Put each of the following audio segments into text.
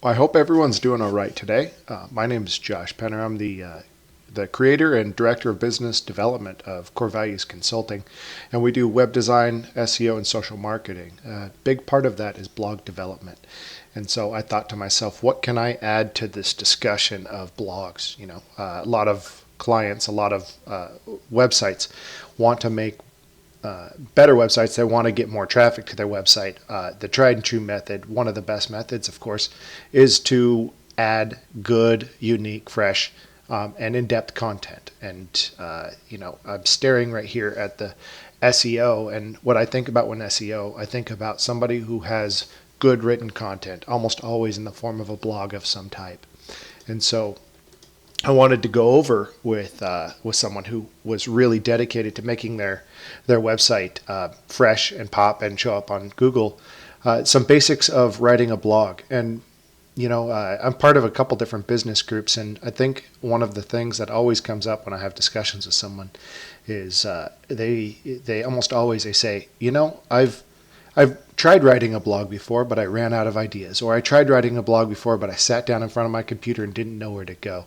I hope everyone's doing all right today. My name is Josh Penner. I'm the creator and director of business development of Core Values Consulting, and we do web design, SEO, and social marketing. A big part of that is blog development. And so I thought to myself, what can I add to this discussion of blogs? A lot of clients, a lot of websites want to make better websites. They want to get more traffic to their website. The tried and true method, one of the best methods, of course, is to add good, unique, fresh, and in-depth content. And I'm staring right here at the SEO, and what I think about when SEO, I think about somebody who has good written content, almost always in the form of a blog of some type. And so I wanted to go over with someone who was really dedicated to making their website fresh and pop and show up on Google. Some basics of writing a blog, and I'm part of a couple different business groups, and I think one of the things that always comes up when I have discussions with someone is they almost always they say, I've tried writing a blog before, but I ran out of ideas. Or I tried writing a blog before, but I sat down in front of my computer and didn't know where to go.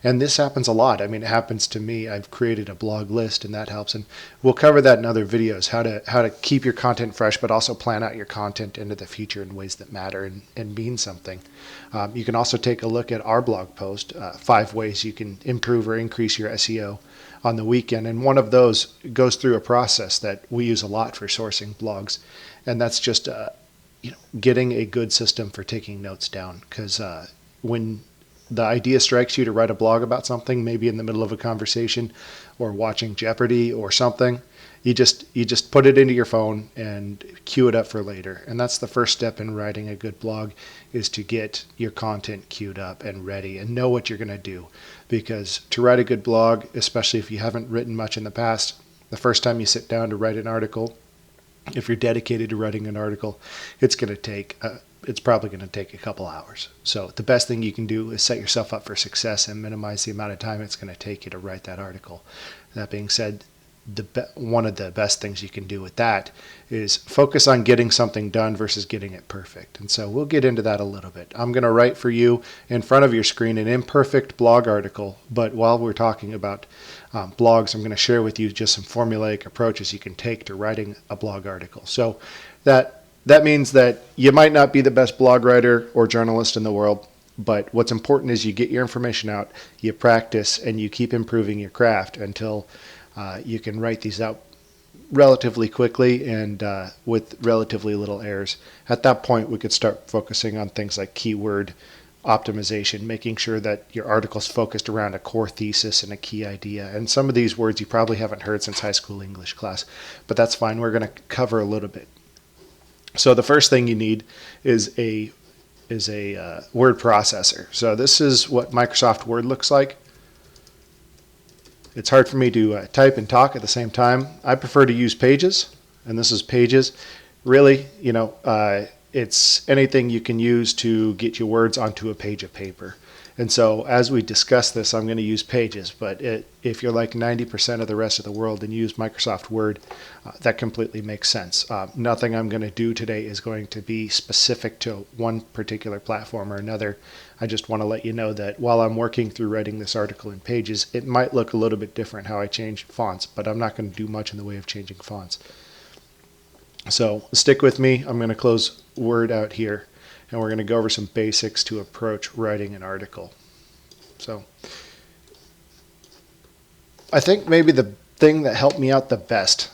And this happens a lot. I mean, it happens to me. I've created a blog list, and that helps. And we'll cover that in other videos, how to keep your content fresh, but also plan out your content into the future in ways that matter and mean something. You can also take a look at our blog post, 5 ways you can improve or increase your SEO on the weekend. And one of those goes through a process that we use a lot for sourcing blogs. And that's just getting a good system for taking notes down. Because when the idea strikes you to write a blog about something, maybe in the middle of a conversation or watching Jeopardy or something, you just put it into your phone and queue it up for later. And that's the first step in writing a good blog, is to get your content queued up and ready and know what you're going to do. Because to write a good blog, especially if you haven't written much in the past, the first time you sit down to write an article, if you're dedicated to writing an article, it's probably going to take a couple hours. So the best thing you can do is set yourself up for success and minimize the amount of time it's going to take you to write that article. That being said, one of the best things you can do with that is focus on getting something done versus getting it perfect. And so we'll get into that a little bit. I'm going to write for you in front of your screen an imperfect blog article, but while we're talking about blogs, I'm going to share with you just some formulaic approaches you can take to writing a blog article. So that means that you might not be the best blog writer or journalist in the world, but what's important is you get your information out, you practice, and you keep improving your craft until you can write these out relatively quickly and with relatively little errors. At that point, we could start focusing on things like keyword optimization, making sure that your article's focused around a core thesis and a key idea. And some of these words you probably haven't heard since high school English class, but that's fine. We're going to cover a little bit. So the first thing you need is a word processor. So this is what Microsoft Word looks like. It's hard for me to type and talk at the same time. I prefer to use Pages, and this is Pages. Really, it's anything you can use to get your words onto a page of paper. And so as we discuss this, I'm going to use Pages, but if you're like 90% of the rest of the world and use Microsoft Word, that completely makes sense. Nothing I'm going to do today is going to be specific to one particular platform or another. I just want to let you know that while I'm working through writing this article in Pages, it might look a little bit different how I change fonts, but I'm not going to do much in the way of changing fonts. So stick with me. I'm going to close Word out here, and we're going to go over some basics to approach writing an article. So I think maybe the thing that helped me out the best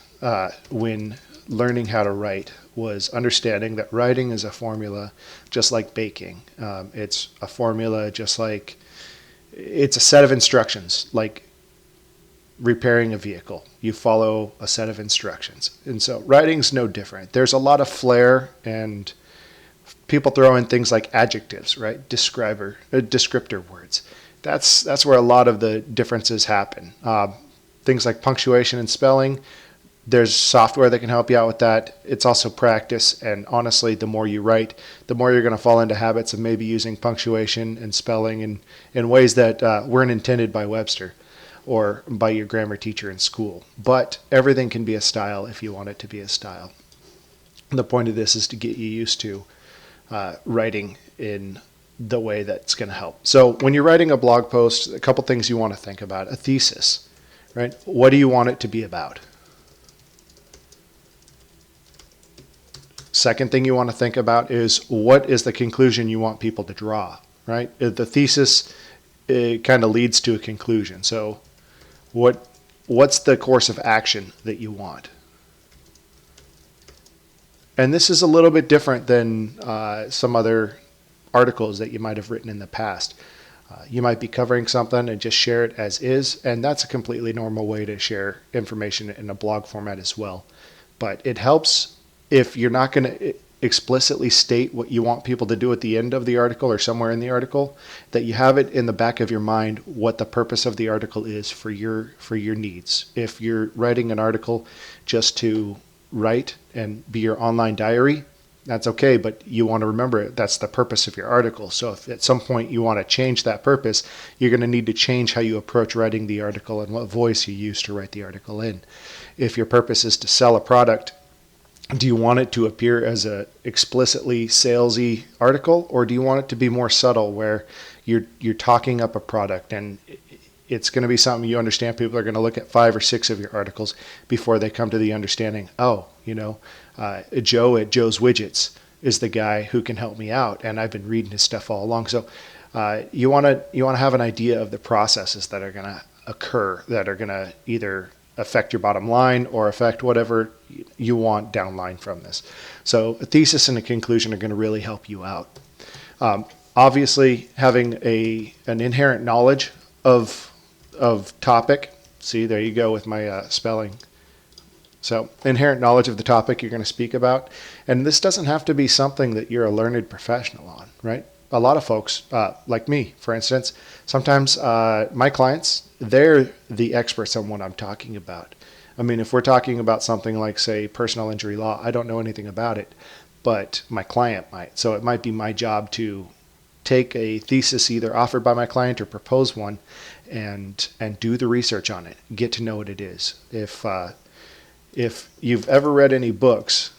when learning how to write was understanding that writing is a formula just like baking. It's a formula just like it's a set of instructions, like repairing a vehicle. You follow a set of instructions. And so writing's no different. There's a lot of flair, and people throw in things like adjectives, right? Descriptor words. That's where a lot of the differences happen. Things like punctuation and spelling, there's software that can help you out with that. It's also practice, and honestly, the more you write, the more you're going to fall into habits of maybe using punctuation and spelling in ways that weren't intended by Webster or by your grammar teacher in school. But everything can be a style if you want it to be a style. The point of this is to get you used to writing in the way that's going to help. So when you're writing a blog post, a couple things you want to think about. A thesis, right? What do you want it to be about? Second thing you want to think about is what is the conclusion you want people to draw, right? The thesis, it kind of leads to a conclusion. So what's the course of action that you want? And this is a little bit different than some other articles that you might have written in the past. You might be covering something and just share it as is, and that's a completely normal way to share information in a blog format as well. But it helps if you're not going to explicitly state what you want people to do at the end of the article or somewhere in the article, that you have it in the back of your mind what the purpose of the article is for your needs. If you're writing an article just to write and be your online diary, that's okay, but you want to remember that's the purpose of your article. So if at some point you want to change that purpose, you're going to need to change how you approach writing the article and what voice you use to write the article in. If your purpose is to sell a product, do you want it to appear as a explicitly salesy article, or do you want it to be more subtle where you're talking up a product and it's going to be something you understand people are going to look at 5 or 6 of your articles before they come to the understanding, Joe at Joe's Widgets is the guy who can help me out, and I've been reading his stuff all along. So you want to have an idea of the processes that are going to occur that are going to either affect your bottom line or affect whatever you want downline from this. So a thesis and a conclusion are going to really help you out. Obviously, having an inherent knowledge of topic. See, there you go with my spelling. So inherent knowledge of the topic you're going to speak about. And this doesn't have to be something that you're a learned professional on, right? A lot of folks, like me, for instance, sometimes my clients, they're the experts on what I'm talking about. I mean, if we're talking about something like, say, personal injury law, I don't know anything about it, but my client might. So it might be my job to take a thesis either offered by my client or propose one and do the research on it, get to know what it is. If you've ever read any books,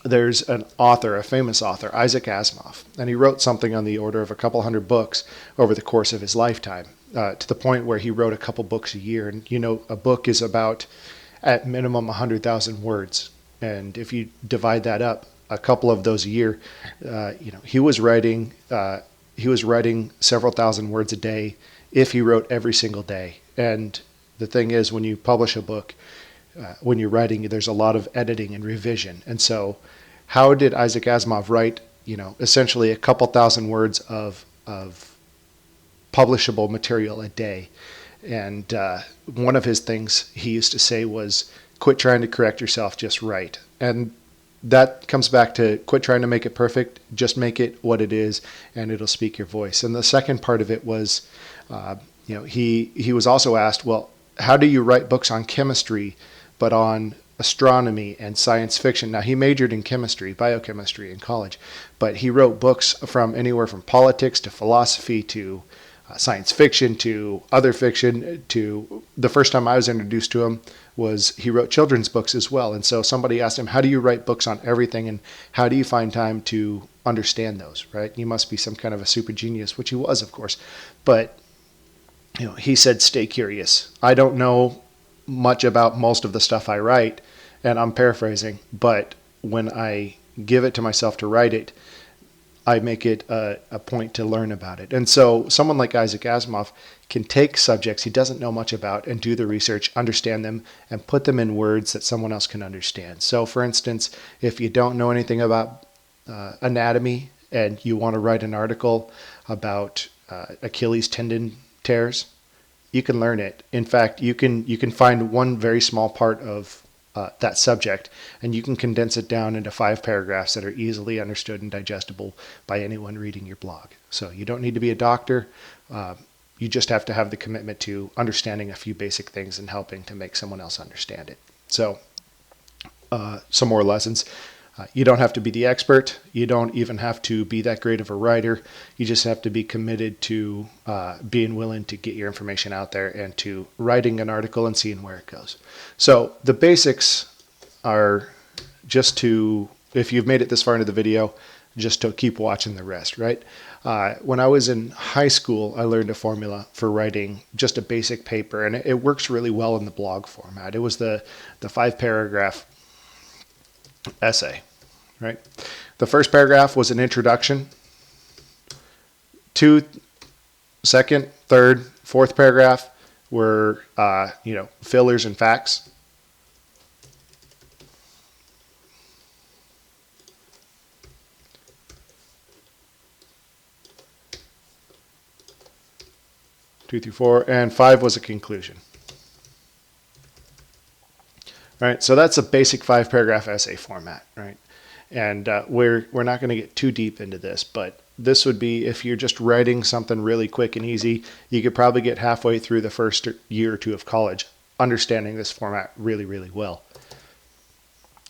there's an author, a famous author, Isaac Asimov, and he wrote something on the order of a couple hundred books over the course of his lifetime, to the point where he wrote a couple books a year. And a book is about, at minimum, 100,000 words. And if you divide that up, a couple of those a year, he was writing several thousand words a day if he wrote every single day. And the thing is, when you publish a book, when you're writing, there's a lot of editing and revision. And so how did Isaac Asimov write, essentially a couple thousand words of publishable material a day? And one of his things he used to say was, quit trying to correct yourself, just write. And that comes back to quit trying to make it perfect, just make it what it is, and it'll speak your voice. And the second part of it was, he was also asked, well, how do you write books on chemistry, but on astronomy and science fiction? Now, he majored in chemistry, biochemistry in college, but he wrote books from anywhere from politics to philosophy to science fiction to other fiction. To the first time I was introduced to him was he wrote children's books as well. And so somebody asked him, how do you write books on everything, and how do you find time to understand those, right? You must be some kind of a super genius, which he was, of course. But he said, stay curious. I don't know much about most of the stuff I write, and I'm paraphrasing, but when I give it to myself to write it, I make it a point to learn about it. And so someone like Isaac Asimov can take subjects he doesn't know much about and do the research, understand them, and put them in words that someone else can understand. So for instance, if you don't know anything about anatomy and you want to write an article about Achilles tendon tears, you can learn it. In fact, you can find one very small part of that subject, and you can condense it down into 5 paragraphs that are easily understood and digestible by anyone reading your blog. So you don't need to be a doctor. You just have to have the commitment to understanding a few basic things and helping to make someone else understand it. So some more lessons. You don't have to be the expert. You don't even have to be that great of a writer. You just have to be committed to being willing to get your information out there and to writing an article and seeing where it goes. So the basics are just to, if you've made it this far into the video, just to keep watching the rest, right? When I was in high school, I learned a formula for writing just a basic paper, and it works really well in the blog format. It was the 5-paragraph essay, right? The first paragraph was an introduction. Second, third, fourth paragraph were fillers and facts. Two through four, and five was a conclusion. All right, so that's a basic 5-paragraph essay format, right? And we're not going to get too deep into this, but this would be if you're just writing something really quick and easy, you could probably get halfway through the first year or two of college understanding this format really, really well.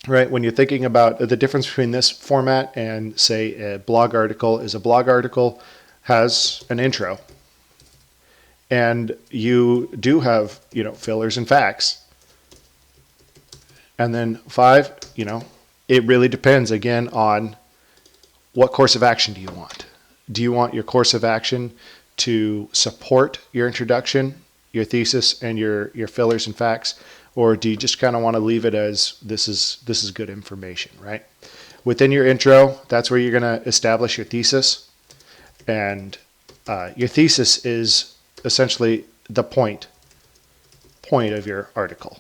Right, when you're thinking about the difference between this format and, say, a blog article, is a blog article has an intro, and you do have, fillers and facts. And then 5, it really depends, again, on what course of action do you want. Do you want your course of action to support your introduction, your thesis, and your fillers and facts? Or do you just kind of want to leave it as this is good information, right? Within your intro, that's where you're going to establish your thesis. And your thesis is essentially the point of your article.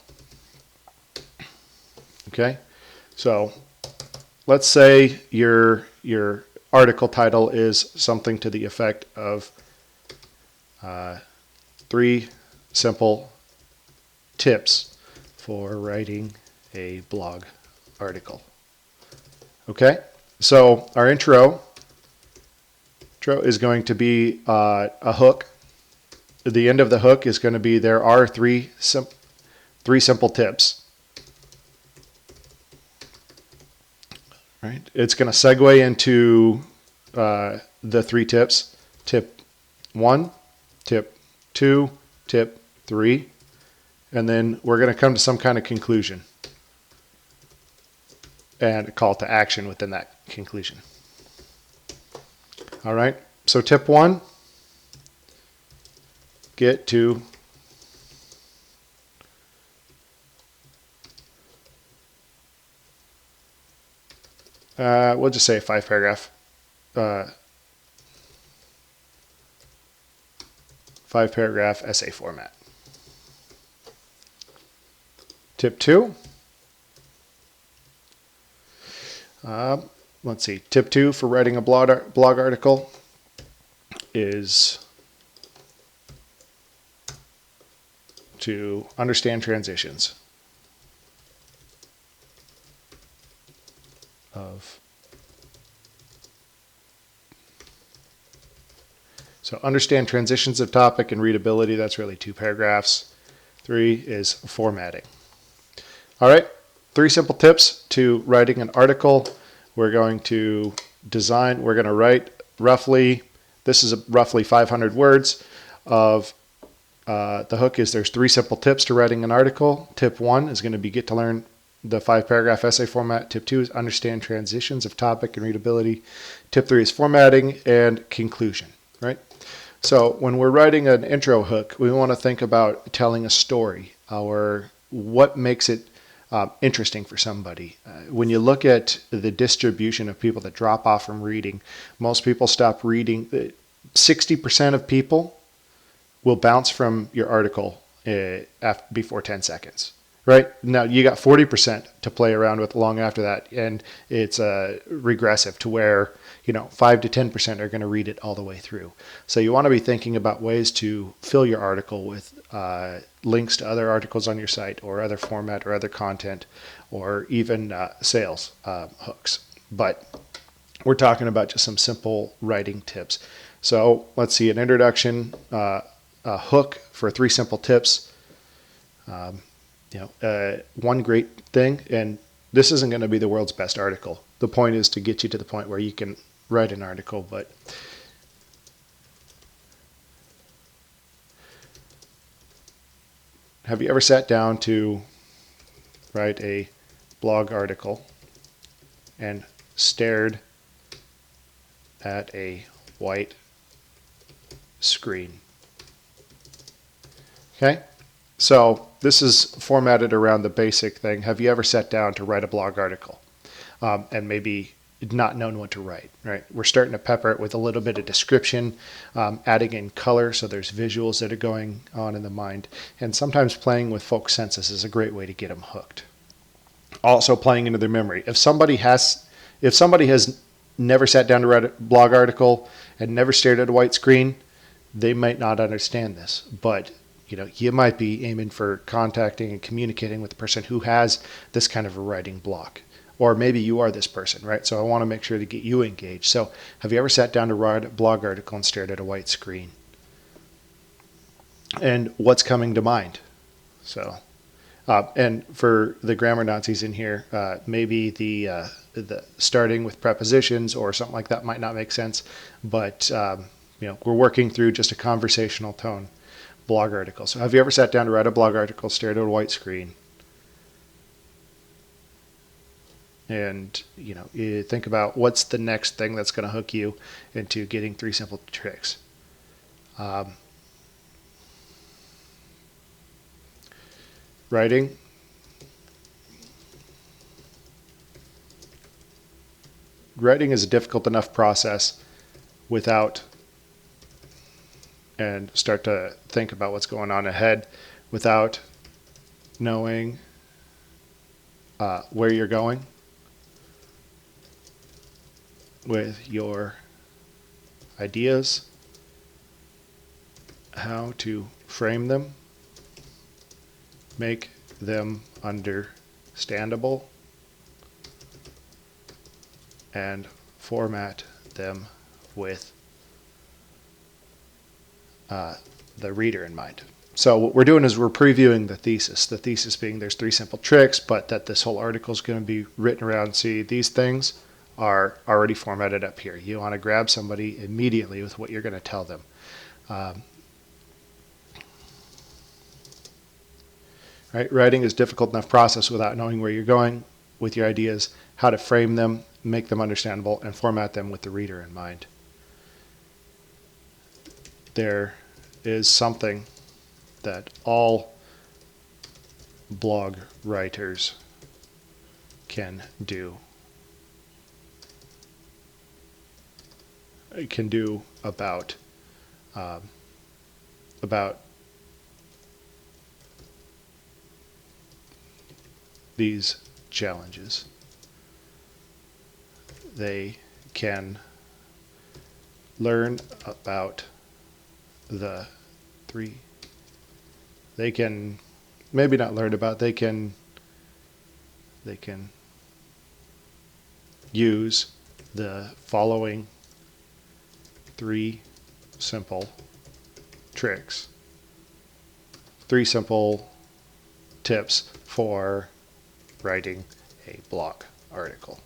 Okay? So let's say your article title is something to the effect of 3 simple tips for writing a blog article. Okay, so our intro is going to be a hook. The end of the hook is going to be there are three simple tips. Right, it's going to segue into the 3 tips. Tip 1, tip 2, tip 3. And then we're going to come to some kind of conclusion and a call to action within that conclusion. All right, so tip 1, get to we'll just say 5-paragraph 5-paragraph essay format. Tip 2, let's see, tip 2 for writing a blog article is to understand transitions So understand transitions of topic and readability. That's really 2 paragraphs. 3 is formatting. All right, 3 simple tips to writing an article. We're going to write roughly, this is roughly 500 words of the hook is there's 3 simple tips to writing an article. Tip 1 is going to be get to learn the 5-paragraph essay format. Tip 2 is understand transitions of topic and readability. Tip 3 is formatting, and conclusion, right? So when we're writing an intro hook, we want to think about telling a story or what makes it interesting for somebody. When you look at the distribution of people that drop off from reading, most people stop reading. 60% of people will bounce from your article before 10 seconds. Right? Now you got 40% to play around with long after that, and it's regressive to where 5 to 10% are going to read it all the way through. So you want to be thinking about ways to fill your article with links to other articles on your site or other format or other content or even sales hooks. But we're talking about just some simple writing tips. So let's see, an introduction, a hook for 3 simple tips. One great thing, and this isn't going to be the world's best article. The point is to get you to the point where you can write an article, but have you ever sat down to write a blog article and stared at a white screen. Okay, so this is formatted around the basic thing. Have you ever sat down to write a blog article and maybe not known what to write, right? We're starting to pepper it with a little bit of description, adding in color so there's visuals that are going on in the mind, and sometimes playing with folks' senses is a great way to get them hooked. Also playing into their memory. If somebody has never sat down to write a blog article and never stared at a white screen, they might not understand this. But you might be aiming for contacting and communicating with the person who has this kind of a writing block. Or maybe you are this person, right? So I want to make sure to get you engaged. So have you ever sat down to write a blog article and stared at a white screen? And what's coming to mind? So, and for the grammar Nazis in here, maybe the starting with prepositions or something like that might not make sense. But we're working through just a conversational tone blog article. So have you ever sat down to write a blog article, stared at a white screen? And you think about what's the next thing that's going to hook you into getting 3 simple tricks. Writing is a difficult enough process without, and start to think about what's going on ahead without knowing where you're going with your ideas, how to frame them, make them understandable, and format them with the reader in mind. So what we're doing is we're previewing the thesis. The thesis being there's 3 simple tricks, but that this whole article is going to be written around. See, these things are already formatted up here. You want to grab somebody immediately with what you're going to tell them. Right? Writing is a difficult enough process without knowing where you're going with your ideas, how to frame them, make them understandable, and format them with the reader in mind. There is something that all blog writers can do about these challenges. They can learn about the 3. They can maybe not learn about. They can use the following 3 simple tricks, 3 simple tips for writing a blog article.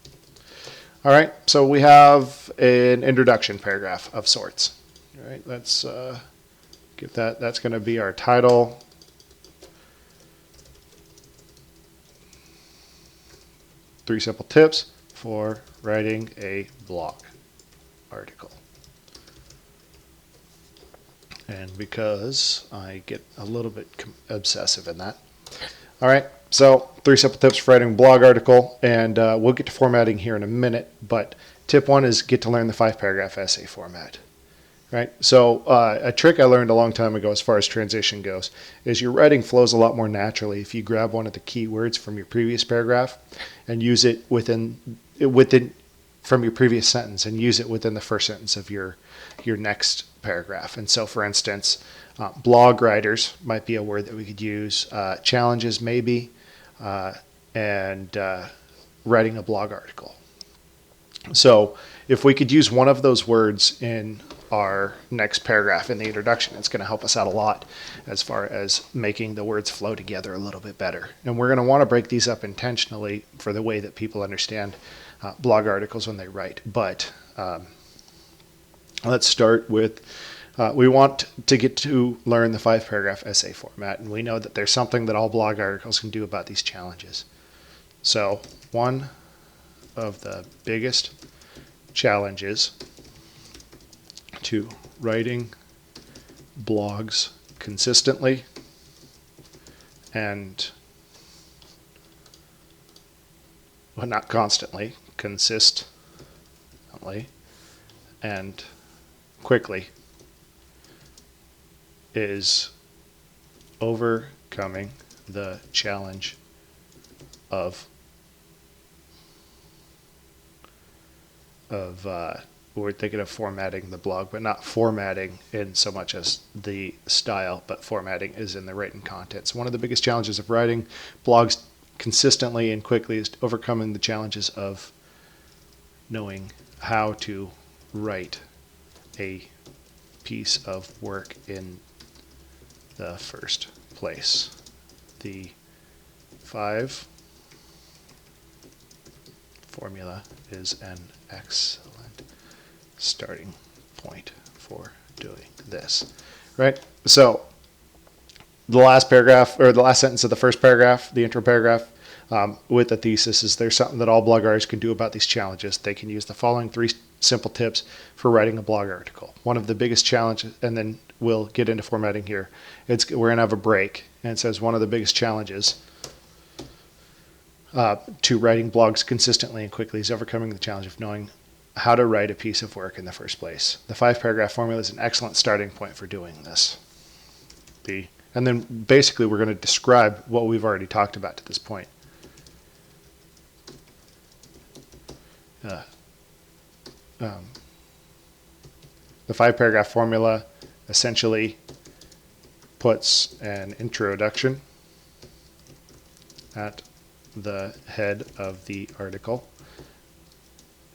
All right, so we have an introduction paragraph of sorts. All right, let's get that. That's going to be our title. Three simple tips for writing a blog article. And because I get a little bit obsessive in that. All right, so 3 simple tips for writing a blog article, and we'll get to formatting here in a minute, but tip 1 is get to learn the 5-paragraph essay format. Right? So a trick I learned a long time ago as far as transition goes is your writing flows a lot more naturally if you grab one of the key words from your previous paragraph and use it within from your previous sentence and use it within the first sentence of your next paragraph. And so, for instance, blog writers might be a word that we could use, challenges maybe, and writing a blog article. So if we could use one of those words in our next paragraph in the introduction, it's going to help us out a lot as far as making the words flow together a little bit better. And we're going to want to break these up intentionally for the way that people understand blog articles when they write. But let's start with, we want to get to learn the 5-paragraph essay format. And we know that there's something that all blog articles can do about these challenges. So one of the biggest challenges to writing blogs consistently and, well, not constantly, consistently and quickly is overcoming the challenge of we're thinking of formatting the blog, but not formatting in so much as the style, but formatting is in the written content. So one of the biggest challenges of writing blogs consistently and quickly is overcoming the challenges of knowing how to write a piece of work in the first place. The 5 formula is an excellent starting point for doing this, right? So the last paragraph, or the last sentence of the first paragraph, the intro paragraph, with the thesis is there's something that all blog artists can do about these challenges. They can use the following 3 simple tips for writing a blog article. One of the biggest challenges, and then we'll get into formatting here. We're going to have a break, and it says one of the biggest challenges to writing blogs consistently and quickly is overcoming the challenge of knowing how to write a piece of work in the first place. The 5-paragraph formula is an excellent starting point for doing this. And then basically we're going to describe what we've already talked about to this point. The 5-paragraph formula essentially puts an introduction at the head of the article.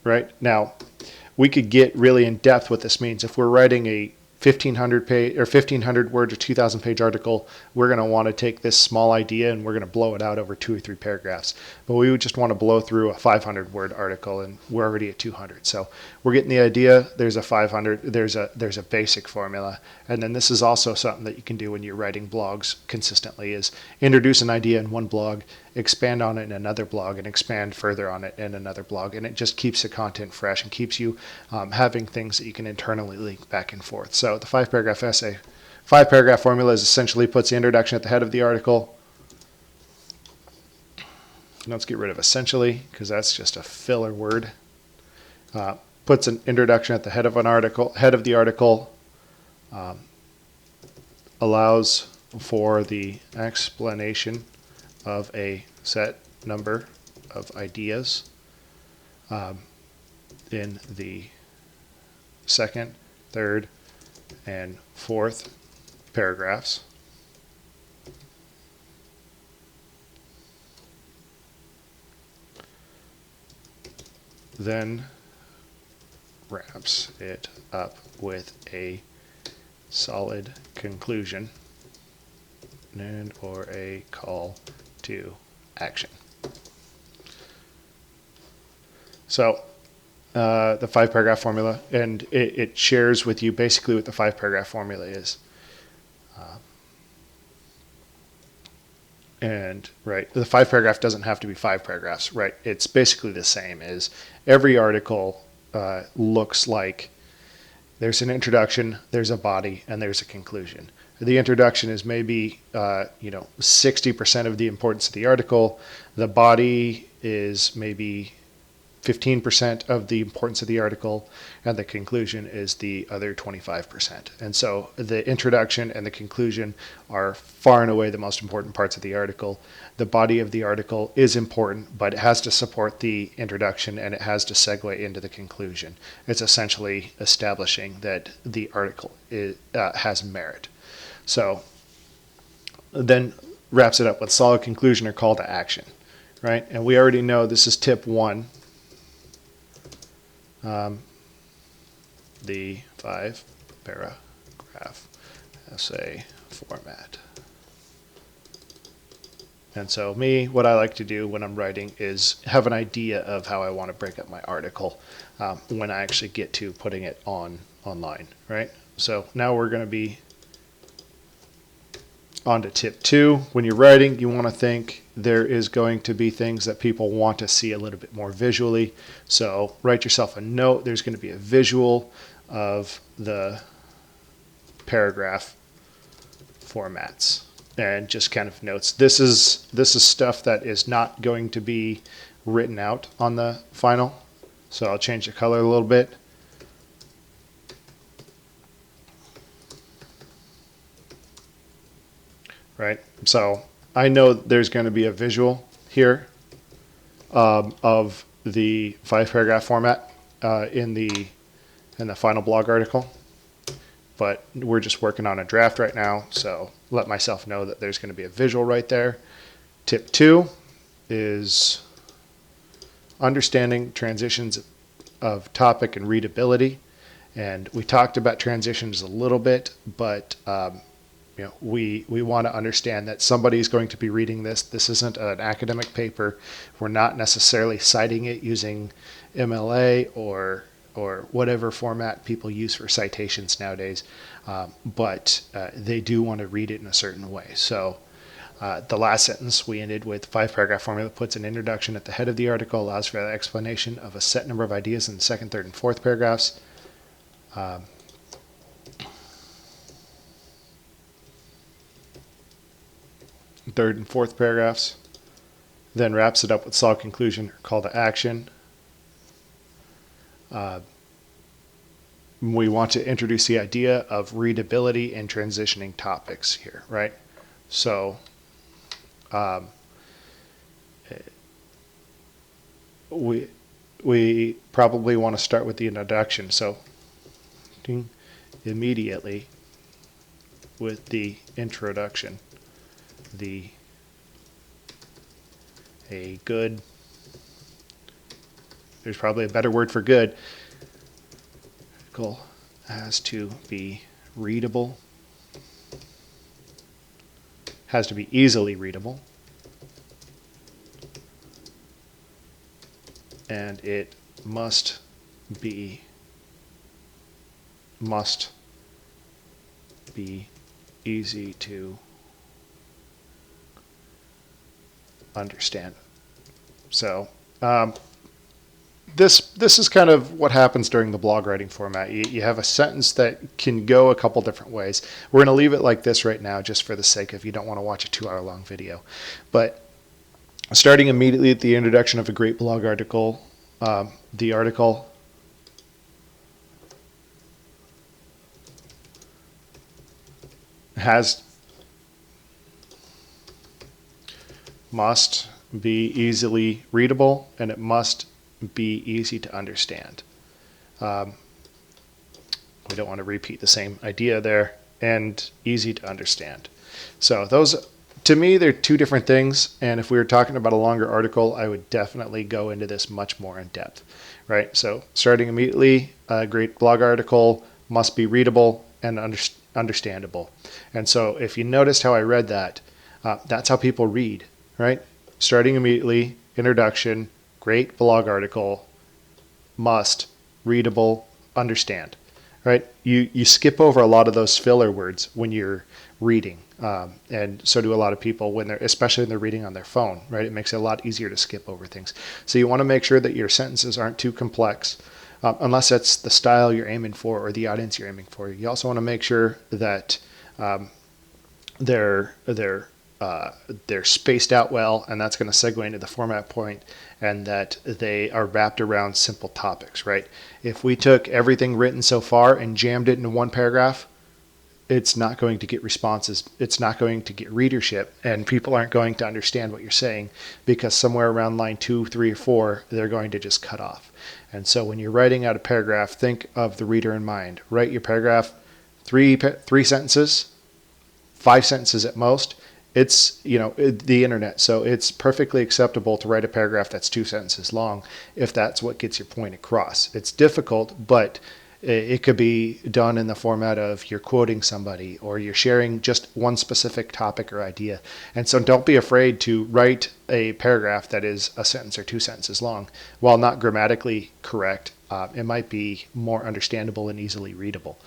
Right? Now, we could get really in depth what this means. If we're writing a 1,500 page or 1,500 word or 2,000 page article, we're going to want to take this small idea and we're going to blow it out over 2 or 3 paragraphs. But we would just want to blow through a 500 word article, and we're already at 200. So we're getting the idea. There's a 500. There's a basic formula, and then this is also something that you can do when you're writing blogs consistently: is introduce an idea in one blog, expand on it in another blog, and expand further on it in another blog, and it just keeps the content fresh and keeps you having things that you can internally link back and forth. So the 5-paragraph essay, 5-paragraph formula is essentially puts the introduction at the head of the article. Let's get rid of essentially, because that's just a filler word. Puts an introduction at the head of an article, head of the article, allows for the explanation of a set number of ideas in the 2nd, 3rd, and 4th paragraphs. Then wraps it up with a solid conclusion and or a call to action. So the 5-paragraph formula, and it shares with you basically what the 5-paragraph formula is. And right, the 5-paragraph doesn't have to be 5 paragraphs, right? It's basically the same as every article looks like. There's an introduction, there's a body, and there's a conclusion. The introduction is maybe 60% of the importance of the article. The body is maybe 15% of the importance of the article, and the conclusion is the other 25%. And so the introduction and the conclusion are far and away the most important parts of the article. The body of the article is important, but it has to support the introduction and it has to segue into the conclusion. It's essentially establishing that the article has merit. So then wraps it up with solid conclusion or call to action, right? And we already know this is tip 1. The 5-paragraph essay format. And so what I like to do when I'm writing is have an idea of how I want to break up my article when I actually get to putting it online, right? So now we're going to be On to tip 2. When you're writing, you want to think there is going to be things that people want to see a little bit more visually. So write yourself a note. There's going to be a visual of the paragraph formats and just kind of notes. This is stuff that is not going to be written out on the final. So I'll change the color a little bit. Right, so I know there's going to be a visual here of the 5-paragraph format in the final blog article, but we're just working on a draft right now, so let myself know that there's going to be a visual right there. Tip 2 is understanding transitions of topic and readability, and we talked about transitions a little bit, but we want to understand that somebody's going to be reading this. This isn't an academic paper. We're not necessarily citing it using MLA or whatever format people use for citations nowadays, but they do want to read it in a certain way. So the last sentence we ended with 5-paragraph formula puts an introduction at the head of the article, allows for the explanation of a set number of ideas in the second, third, and fourth paragraphs. Third and fourth paragraphs, then wraps it up with solid conclusion or call to action. We want to introduce the idea of readability and transitioning topics here, right? So we probably want to start with the introduction. So immediately with the introduction. There's probably a better word for good. Article has to be readable, has to be easily readable, and it must be easy to understand. So this is kind of what happens during the blog writing format. You have a sentence that can go a couple different ways. We're going to leave it like this right now just for the sake of you don't want to watch a 2-hour-long video. But starting immediately at the introduction of a great blog article, the article must be easily readable, and it must be easy to understand. We don't want to repeat the same idea there, and easy to understand. So those, to me, they're two different things, and if we were talking about a longer article, I would definitely go into this much more in depth, right? So starting immediately, a great blog article must be readable and understandable. And so if you noticed how I read that, that's how people read. Right? Starting immediately, introduction, great blog article, must, readable, understand. Right? You skip over a lot of those filler words when you're reading, and so do a lot of people especially when they're reading on their phone. Right? It makes it a lot easier to skip over things. So you want to make sure that your sentences aren't too complex, unless that's the style you're aiming for or the audience you're aiming for. You also want to make sure that they're spaced out well, and that's going to segue into the format point, and that they are wrapped around simple topics, right? If we took everything written so far and jammed it into one paragraph, it's not going to get responses, it's not going to get readership, and people aren't going to understand what you're saying, because somewhere around line 2, 3, or 4, they're going to just cut off. And so when you're writing out a paragraph, think of the reader in mind. Write your paragraph, three sentences, 5 sentences at most. It's the internet, so it's perfectly acceptable to write a paragraph that's 2 sentences long if that's what gets your point across. It's difficult, but it could be done in the format of you're quoting somebody or you're sharing just one specific topic or idea. And so don't be afraid to write a paragraph that is a sentence or 2 sentences long. While not grammatically correct, it might be more understandable and easily readable.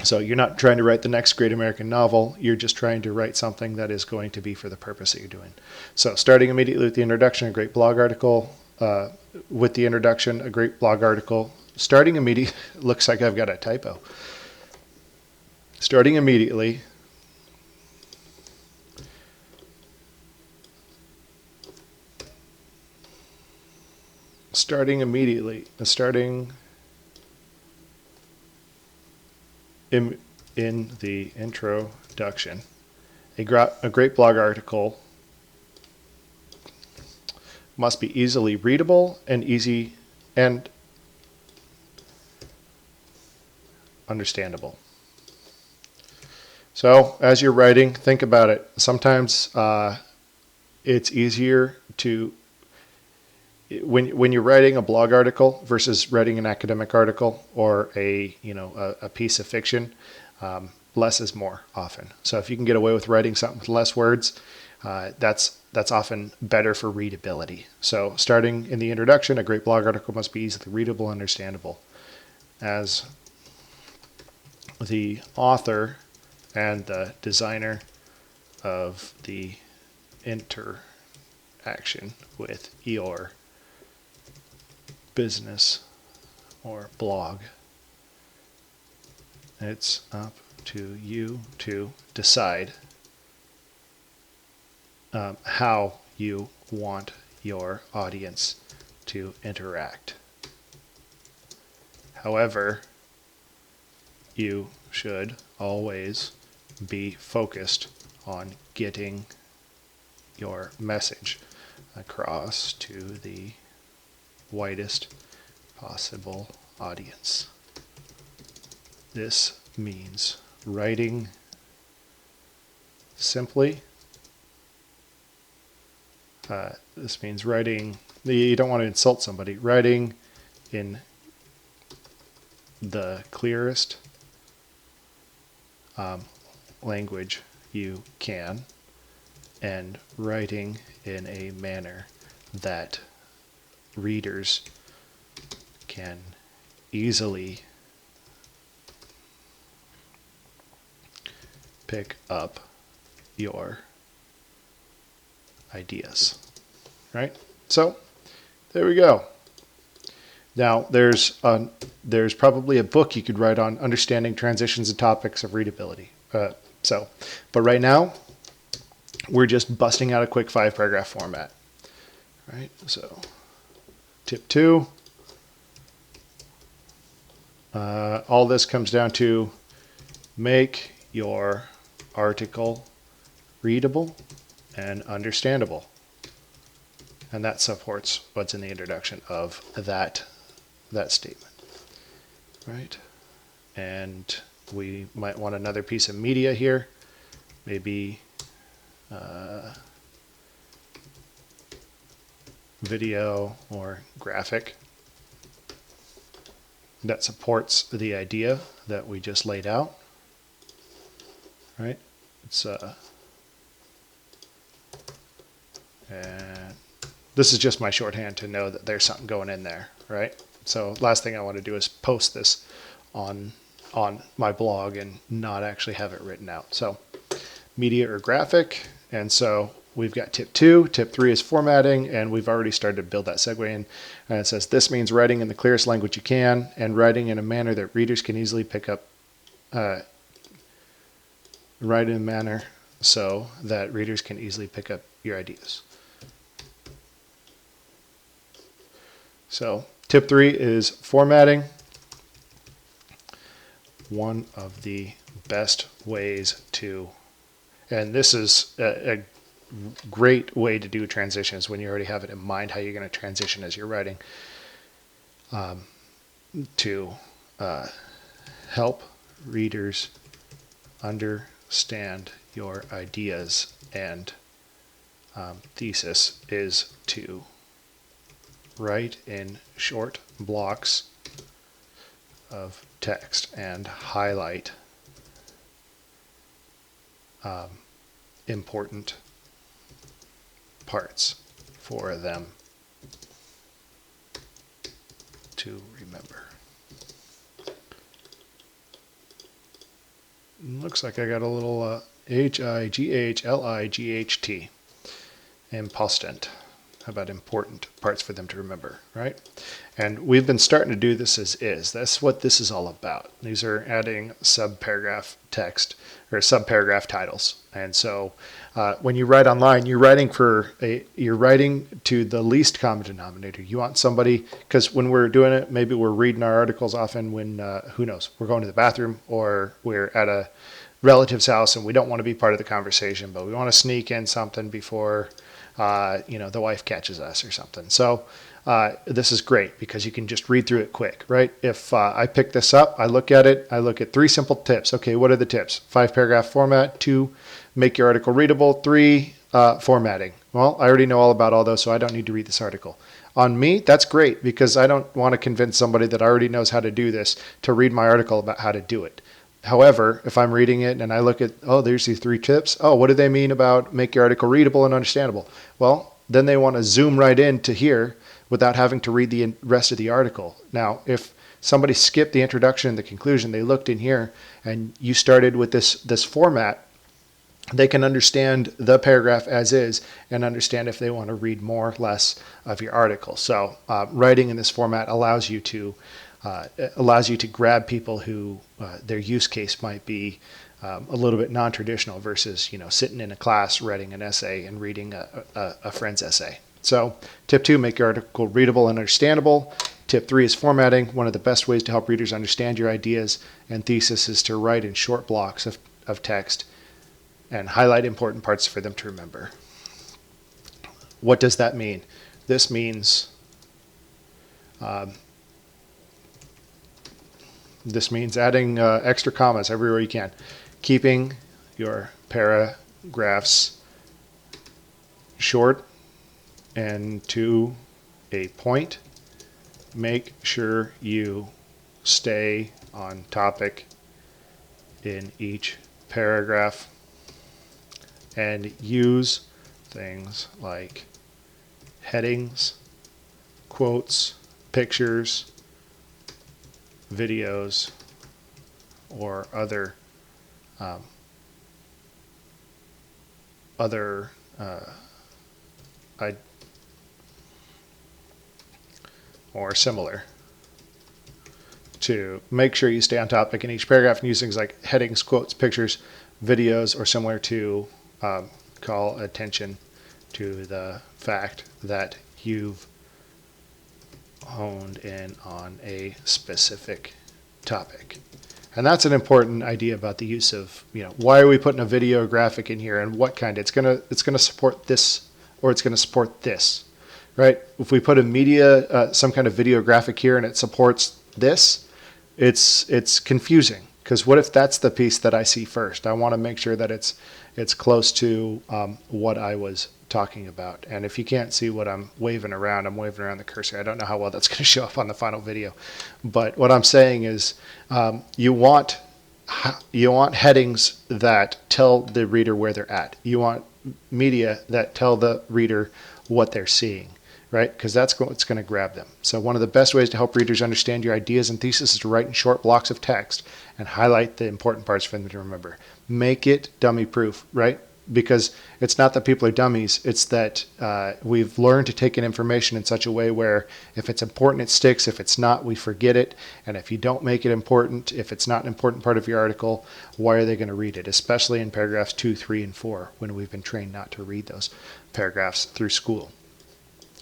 So you're not trying to write the next great American novel. You're just trying to write something that is going to be for the purpose that you're doing. So starting immediately with the introduction, a great blog article. With the introduction, a great blog article. Starting immediately, looks like I've got a typo. Starting immediately. Starting in the introduction. A great blog article must be easily readable and easy and understandable. So as you're writing, think about it. Sometimes it's easier to, when you're writing a blog article versus writing an academic article or a piece of fiction, less is more often. So if you can get away with writing something with less words, that's often better for readability. So starting in the introduction, a great blog article must be easily readable and understandable. As the author and the designer of the interaction with your business or blog, it's up to you to decide how you want your audience to interact. However, you should always be focused on getting your message across to the widest possible audience. This means writing simply. This means writing, you don't want to insult somebody, writing in the clearest language you can, and writing in a manner that readers can easily pick up your ideas, right? So there we go. Now there's probably a book you could write on understanding transitions and topics of readability. But right now we're just busting out a quick 5-paragraph format, right? So tip 2, all this comes down to make your article readable and understandable. And that supports what's in the introduction of that statement, right? And we might want another piece of media here, maybe video or graphic that supports the idea that we just laid out, right? It's and this is just my shorthand to know that there's something going in there, right? So last thing I want to do is post this on my blog and not actually have it written out. So media or graphic. And so we've got tip 2. Tip 3 is formatting, and we've already started to build that segue in. And it says this means writing in the clearest language you can and writing in a manner that readers can easily pick up. Write in a manner so that readers can easily pick up your ideas. So tip 3 is formatting. One of the best ways to, and this is a great way to do transitions when you already have it in mind how you're going to transition as you're writing, to help readers understand your ideas and thesis is to write in short blocks of text and highlight important parts for them to remember. Looks like I got a little Highlight, important. How about important parts for them to remember, right? And we've been starting to do this as is. That's what this is all about. These are adding subparagraph text or subparagraph titles. And so when you write online, you're writing to the least common denominator. You want somebody, because when we're doing it, maybe we're reading our articles often when, who knows, we're going to the bathroom or we're at a relative's house and we don't want to be part of the conversation, but we want to sneak in something before the wife catches us or something. So this is great because you can just read through it quick, right? If I pick this up, I look at it, I look at 3 simple tips. Okay, what are the tips? 5 paragraph format, 2, make your article readable, 3, formatting. Well, I already know all about all those, so I don't need to read this article. On me, that's great because I don't want to convince somebody that already knows how to do this to read my article about how to do it. However, if I'm reading it and I look at, there's these 3 tips. What do they mean about make your article readable and understandable? Well, then they want to zoom right into here without having to read the rest of the article. Now, if somebody skipped the introduction and the conclusion, they looked in here and you started with this format, they can understand the paragraph as is and understand if they want to read more or less of your article. So writing in this format allows you to grab people who their use case might be a little bit non-traditional versus sitting in a class writing an essay and reading a friend's essay. So tip 2, make your article readable and understandable. Tip 3 is formatting. One of the best ways to help readers understand your ideas and thesis is to write in short blocks of text and highlight important parts for them to remember. What does that mean? This means adding extra commas everywhere you can. Keeping your paragraphs short and to a point. Make sure you stay on topic in each paragraph and use things like headings, quotes, pictures, videos, or other or similar to make sure you stay on topic in each paragraph and use things like headings, quotes, pictures, videos, or similar to call attention to the fact that you've honed in on a specific topic. And that's an important idea about the use of, why are we putting a video graphic in here and what kind? It's gonna support this or it's gonna support this, right? If we put a media, some kind of video graphic here and it supports this, it's confusing because what if that's the piece that I see first? I want to make sure that it's close to what I was talking about. And if you can't see what I'm waving around the cursor. I don't know how well that's going to show up on the final video. But what I'm saying is you want headings that tell the reader where they're at. You want media that tell the reader what they're seeing, right? Because that's what's going to grab them. So one of the best ways to help readers understand your ideas and thesis is to write in short blocks of text and highlight the important parts for them to remember. Make it dummy proof, right? Because it's not that people are dummies, it's that we've learned to take in information in such a way where if it's important, it sticks. If it's not, we forget it. And if you don't make it important, if it's not an important part of your article, why are they going to read it? Especially in paragraphs 2, 3, and 4, when we've been trained not to read those paragraphs through school,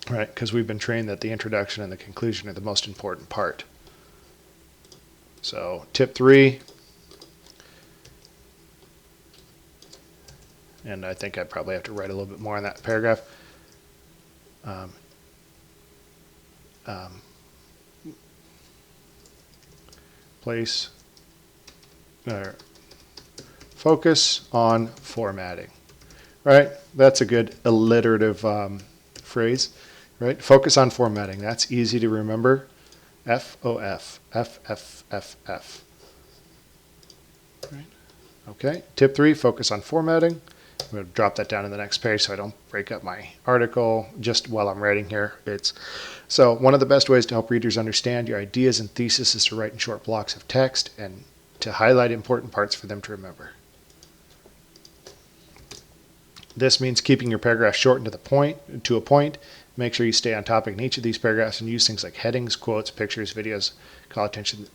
right? Because we've been trained that the introduction and the conclusion are the most important part. So tip 3, and I think I probably have to write a little bit more on that paragraph. Focus on formatting, right? That's a good alliterative phrase, right? Focus on formatting. That's easy to remember. F-O-F, F-F-F-F. Right. Okay, tip 3, focus on formatting. I'm going to drop that down in the next page so I don't break up my article just while I'm writing here. So one of the best ways to help readers understand your ideas and thesis is to write in short blocks of text and to highlight important parts for them to remember. This means keeping your paragraph short and to a point. Make sure you stay on topic in each of these paragraphs and use things like headings, quotes, pictures, videos, call attention,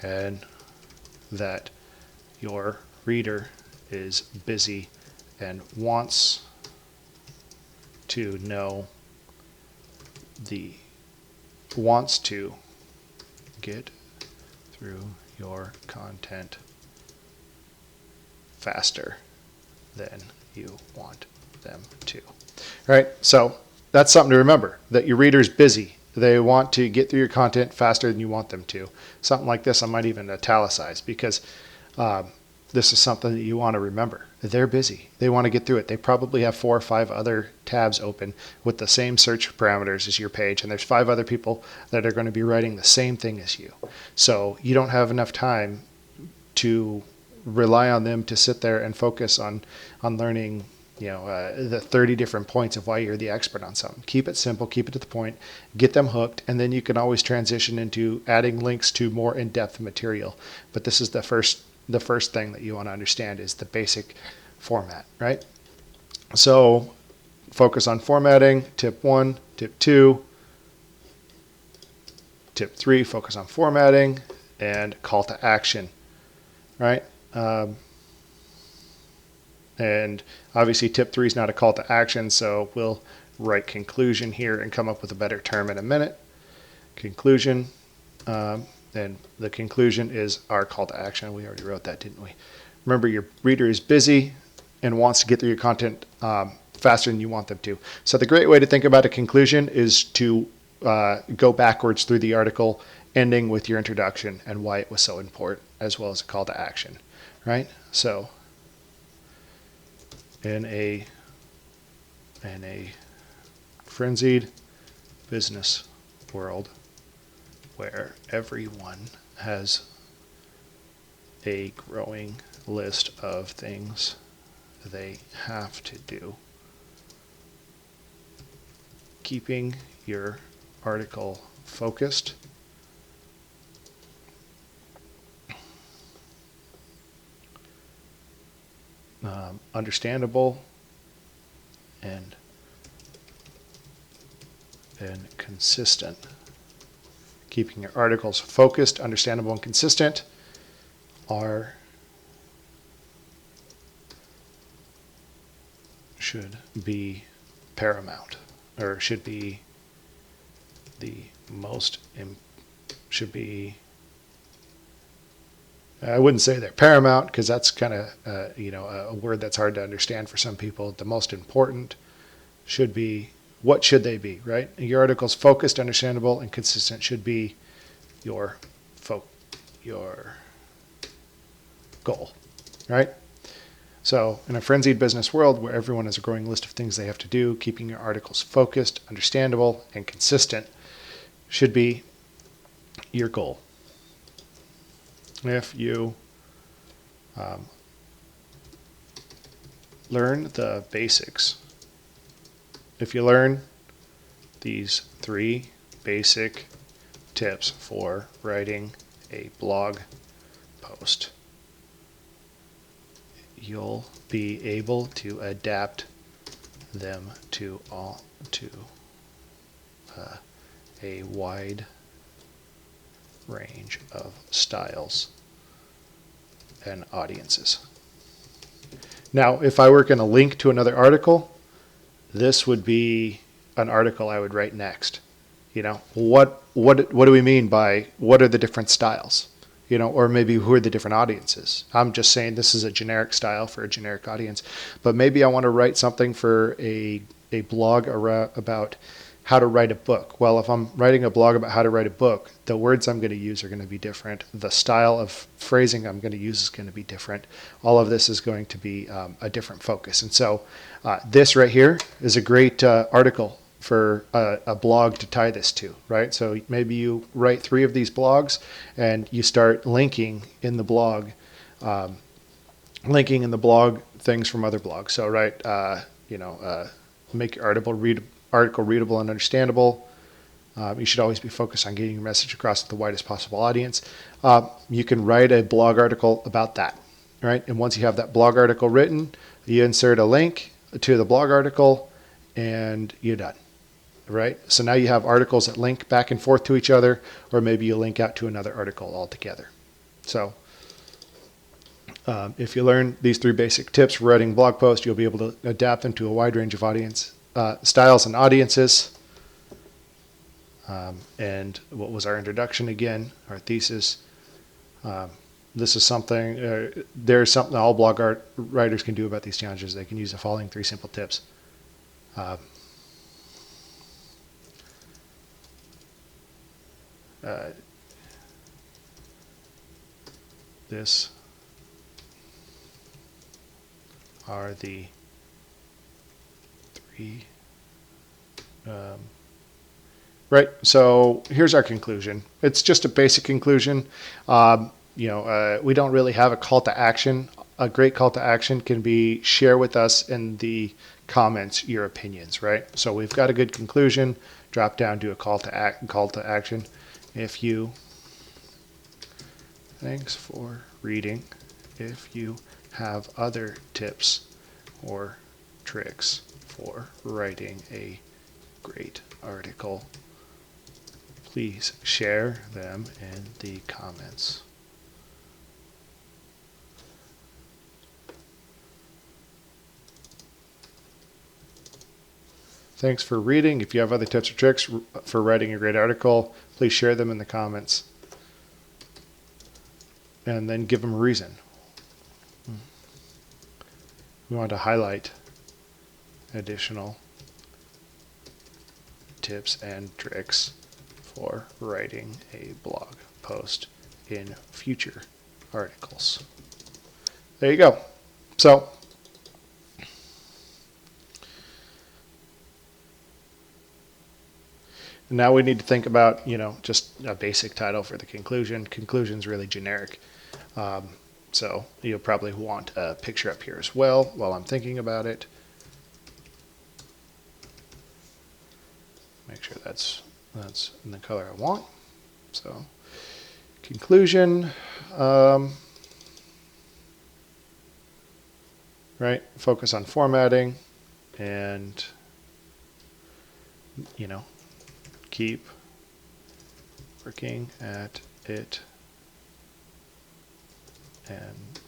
and that your reader is busy and wants to get through your content faster than you want them to. All right, so that's something to remember, that your reader's busy. They want to get through your content faster than you want them to. Something like this I might even italicize, because this is something that you want to remember. They're busy. They want to get through it. They probably have 4 or 5 other tabs open with the same search parameters as your page, and there's 5 other people that are going to be writing the same thing as you. So you don't have enough time to rely on them to sit there and focus on learning the 30 different points of why you're the expert on something. Keep it simple, keep it to the point, get them hooked, and then you can always transition into adding links to more in-depth material. But this is the first thing that you want to understand is the basic format, right? So focus on formatting, tip 1, tip 2, tip 3, focus on formatting, and call to action, right? And obviously tip 3 is not a call to action, so we'll write conclusion here and come up with a better term in a minute. Conclusion, and the conclusion is our call to action. We already wrote that, didn't we? Remember, your reader is busy and wants to get through your content faster than you want them to. So the great way to think about a conclusion is to go backwards through the article, ending with your introduction and why it was so important, as well as a call to action, right? So in a frenzied business world where everyone has a growing list of things they have to do, keeping your article focused understandable and consistent. Keeping your articles focused, understandable, and consistent should be paramount, or should be the most, I wouldn't say they're paramount, because that's kind of a word that's hard to understand for some people. The most important should be, what should they be, right? Your article's focused, understandable, and consistent should be your goal, right? So in a frenzied business world where everyone has a growing list of things they have to do, keeping your articles focused, understandable, and consistent should be your goal. If you learn the basics, if you learn these 3 basic tips for writing a blog post, you'll be able to adapt them to a wide range of styles and audiences. Now, if I were going to link to another article, this would be an article I would write next. What do we mean by what are the different styles? Or maybe who are the different audiences? I'm just saying this is a generic style for a generic audience, but maybe I want to write something for a blog about how to write a book. Well, if I'm writing a blog about how to write a book, the words I'm going to use are going to be different. The style of phrasing I'm going to use is going to be different. All of this is going to be a different focus. And so this right here is a great article for a blog to tie this to, right? So maybe you write 3 of these blogs and you start linking in the blog things from other blogs. So make your article readable and understandable, You should always be focused on getting your message across to the widest possible audience. You can write a blog article about that, right? And once you have that blog article written, you insert a link to the blog article and you're done, right? So now you have articles that link back and forth to each other, or maybe you link out to another article altogether. So if you learn these 3 basic tips for writing blog posts, you'll be able to adapt them to a wide range of audience styles and audiences. And what was our introduction again? Our thesis. This is something, there's something all blog writers can do about these challenges. They can use the following 3 simple tips. This are the 3 right. So here's our conclusion. It's just a basic conclusion. We don't really have a call to action. A great call to action can be share with us in the comments your opinions, right? So we've got a good conclusion. Drop down to a call to action. Thanks for reading. If you have other tips or tricks for writing a great article, please share them in the comments. Thanks for reading. If you have other tips or tricks for writing a great article, please share them in the comments. And then give them a reason. We want to highlight additional tips and tricks for writing a blog post in future articles. There you go. So now we need to think about, just a basic title for the conclusion. Conclusion's really generic. So you'll probably want a picture up here as well while I'm thinking about it. Make sure that's in the color I want. So conclusion, right? Focus on formatting and, keep working at it. And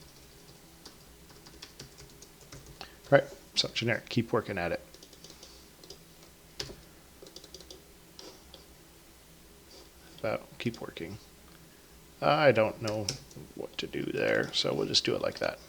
right, so generic, keep working at it. Keep working. I don't know what to do there, so we'll just do it like that.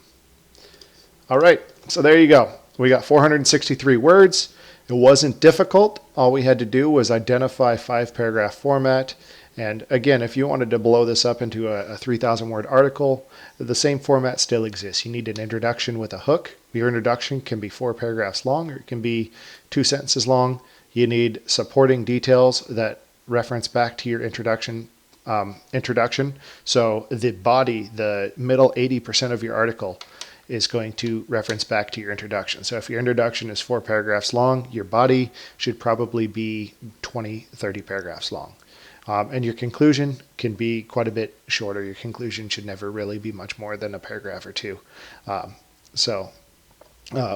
All right, so there you go. We got 463 words. It wasn't difficult. All we had to do was identify 5-paragraph format. And again, if you wanted to blow this up into a 3,000 word article, the same format still exists. You need an introduction with a hook. Your introduction can be 4 paragraphs long, or it can be 2 sentences long. You need supporting details that reference back to your introduction. So the body, the middle 80% of your article, is going to reference back to your introduction. So if your introduction is 4 paragraphs long, your body should probably be 20, 30 paragraphs long. And your conclusion can be quite a bit shorter. Your conclusion should never really be much more than a paragraph or 2.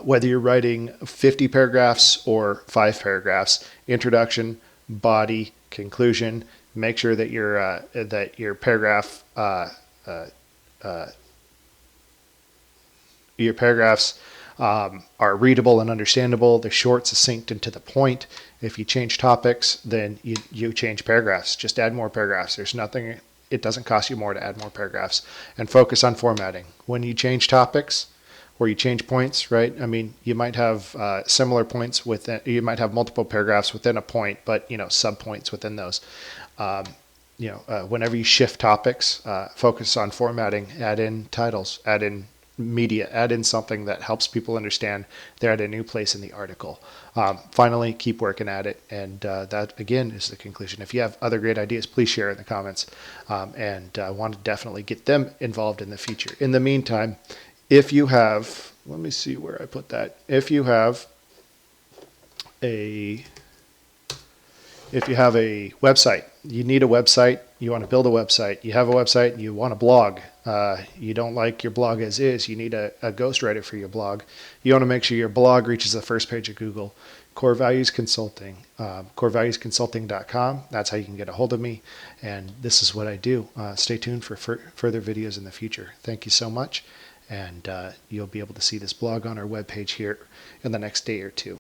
Whether you're writing 50 paragraphs or 5 paragraphs, introduction, body, conclusion, make sure that your paragraphs are readable and understandable. They're short, succinct, and to the point. If you change topics, then you change paragraphs. Just add more paragraphs. It doesn't cost you more to add more paragraphs. And focus on formatting. When you change topics or you change points, right? I mean, you might have similar points within, you might have multiple paragraphs within a point, but subpoints within those. Whenever you shift topics, focus on formatting, add in titles, add in media, add in something that helps people understand they're at a new place in the article. Finally, keep working at it. And that, again, is the conclusion. If you have other great ideas, please share in the comments. And I want to definitely get them involved in the future. In the meantime, if you have, let me see where I put that. If you have If you have a website, you need a website, you want to build a website, you have a website, you want a blog, you don't like your blog as is, you need a ghostwriter for your blog, you want to make sure your blog reaches the first page of Google. Core Values Consulting, corevaluesconsulting.com. That's how you can get a hold of me. And this is what I do. Stay tuned for further videos in the future. Thank you so much. And you'll be able to see this blog on our webpage here in the next day or two.